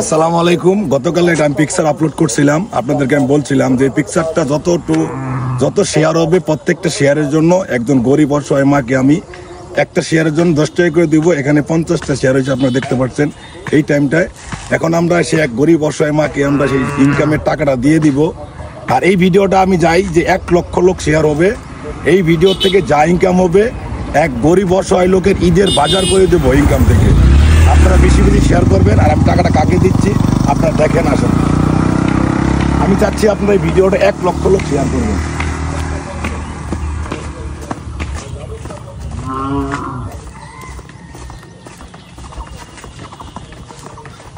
আসসালামু আলাইকুম। গতকাল একটা আমি পিকচার আপলোড করছিলাম, আপনাদেরকে আমি বলছিলাম যে পিকচারটা যত শেয়ার হবে প্রত্যেকটা শেয়ারের জন্য একজন গরিব অসহায় মাকে আমি একটা শেয়ারের জন্য 10 টাকা করে দিব। এখানে 50টা শেয়ার হয়েছে, আপনারা দেখতে পাচ্ছেন এই টাইমটায়। এখন আমরা সে এক গরিব অসহায় মাকে আমরা সেই ইনকামের টাকাটা দিয়ে দিব। আর এই ভিডিওটা আমি যাই যে 1 লক্ষ লোক শেয়ার হবে, এই ভিডিও থেকে যা ইনকাম হবে এক গরিব অসহায় লোকের ঈদের বাজার করে দেবো ইনকাম থেকে। আপনারা বেশি বেশি শেয়ার করবেন। আর আমি টাকাটা কাকে দিচ্ছি আপনারা দেখেন, আসেন। আমি চাচ্ছি আপনারা এই ভিডিওটা 1 লক্ষ লোক শেয়ার করবেন।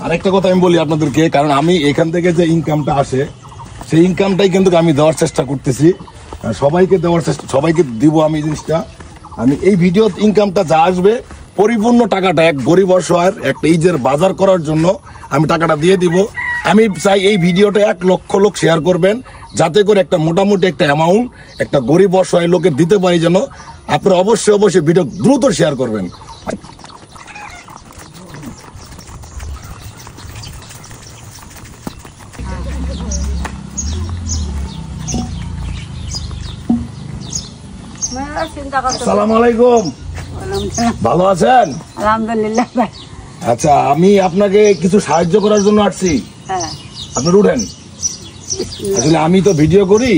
আরেকটা কথা আমি বলি আপনাদেরকে, কারণ আমি এখান থেকে যে ইনকামটা আসে সেই ইনকামটাই কিন্তু আমি দেওয়ার চেষ্টা করতেছি, সবাইকে দিব আমি এই জিনিসটা। আমি এই ভিডিও ইনকামটা যা আসবে পরিপূর্ণ টাকাটা এক গরিব অসহায়ের একটা ঈদের বাজার করার জন্য আমি টাকাটা দিয়ে দিব। আমি চাই এই ভিডিওটা 1 লক্ষ লোক শেয়ার করবেন, যাতে করে একটা মোটামুটি একটা অ্যামাউন্ট একটা গরিব অসহায় লোকের দিতে পারি। যেন আপনারা অবশ্যই ভিডিও দ্রুত শেয়ার করবেন। আসসালামু আলাইকুম, ভালো আছেন? আলহামদুলিল্লাহ। আচ্ছা, আমি আপনাকে কিছু সাহায্য করার জন্য আসছি। আপনি উঠেন। আসলে আমি তো ভিডিও করি,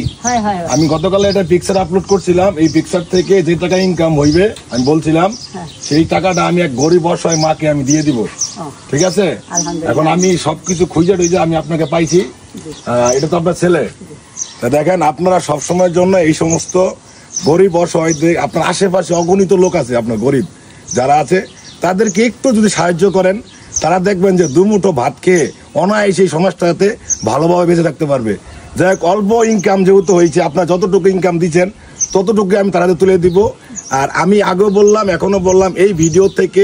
আমি গতকাল একটা পিকচার আপলোড করছিলাম। এই পিকচার থেকে যে টাকা ইনকাম হইবে আমি বলছিলাম সেই টাকাটা আমি এক গরিব অসহায় মাকে আমি দিয়ে দিব, ঠিক আছে? এখন আমি সবকিছু খুঁজে টুইজে আমি আপনাকে পাইছি। এটা তো আপনার ছেলে। দেখেন, আপনারা সবসময়ের জন্য এই সমস্ত গরিব অসহায়দের, আপনার আশেপাশে অগণিত লোক আছে, আপনার গরিব যারা আছে তাদেরকে একটু যদি সাহায্য করেন, তারা দেখবেন যে দুমুঠো ভাত খেয়ে অনায়াসে এই সমাজটাতে ভালোভাবে বেঁচে থাকতে পারবে। যাই হোক, অল্প ইনকাম যেহেতু হয়েছে, আপনার যতটুকু ইনকাম দিচ্ছেন ততটুকু আমি তাদের তুলে দিব। আর আমি আগেও বললাম, এখনো বললাম, এই ভিডিও থেকে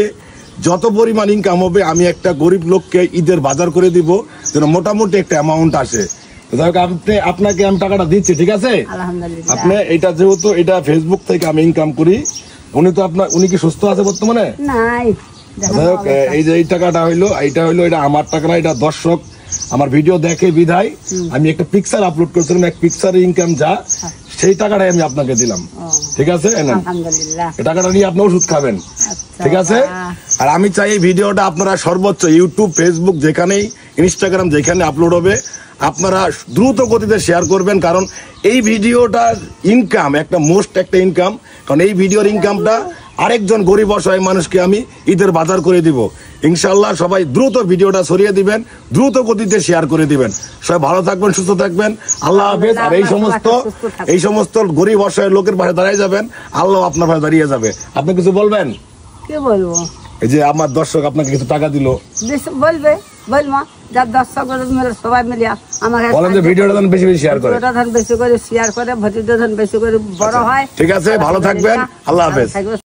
যত পরিমাণ ইনকাম হবে আমি একটা গরিব লোককে ঈদের বাজার করে দিব, যেন মোটামুটি একটা অ্যামাউন্ট আসে। আপনাকে আমি টাকাটা দিচ্ছি, ঠিক আছে? আপনি এটা যেহেতু এটা ফেসবুক থেকে আমি ইনকাম করি, উনি কি সুস্থ আছে বর্তমানে? এই যে এই টাকাটা হইলো, এটা আমার টাকা না, এটা দর্শক আমার ভিডিও দেখে বিধায় আমি একটা পিকচার আপলোড করছিলাম, এক পিকচারের ইনকাম যা সেই টাকাটাই আমি আপনাকে দিলাম, ঠিক আছে? এই টাকাটা নিয়ে আপনি ওষুধ খাবেন, ঠিক আছে? আর আমি চাই এই ভিডিওটা আপনারা সর্বোচ্চ ইউটিউব, ফেসবুক, যেখানেই, ইনস্টাগ্রাম যেখানে আপলোড হবে আপনারা দ্রুত গতিতে শেয়ার করবেন। কারণ এই ভিডিওটার ইনকাম একটা ইনকাম, কারণ এই ভিডিওর ইনকামটা আরেকজন গরিব অসহায় মানুষকে আমি ঈদের বাজার করে দিব। ইনশাল্লাহ সবাই দ্রুত ভিডিওটা ছড়িয়ে দিবেন, দ্রুত গতিতে শেয়ার করে দিবেন। সবাই ভালো থাকবেন, সুস্থ থাকবেন, আল্লাহ হাফেজ। আর এই সমস্ত গরিব অসহায় লোকের পাশে দাঁড়িয়ে যাবেন, আল্লাহ আপনার পাশে দাঁড়িয়ে যাবে। আপনি কিছু বলবেন? কি বলবো? এই যে আমার দর্শক আপনাকে কিছু টাকা দিল, বলবে বলমা, যার দর্শক সবাই মিলে আমাকে বলেন যে ভিডিওটা বেশি বেশি শেয়ার করে, বেশি করে শেয়ার করে, ভতিজা বেশি করে বড় হয়, ঠিক আছে? ভালো থাকবেন, আল্লাহ হাফেজ।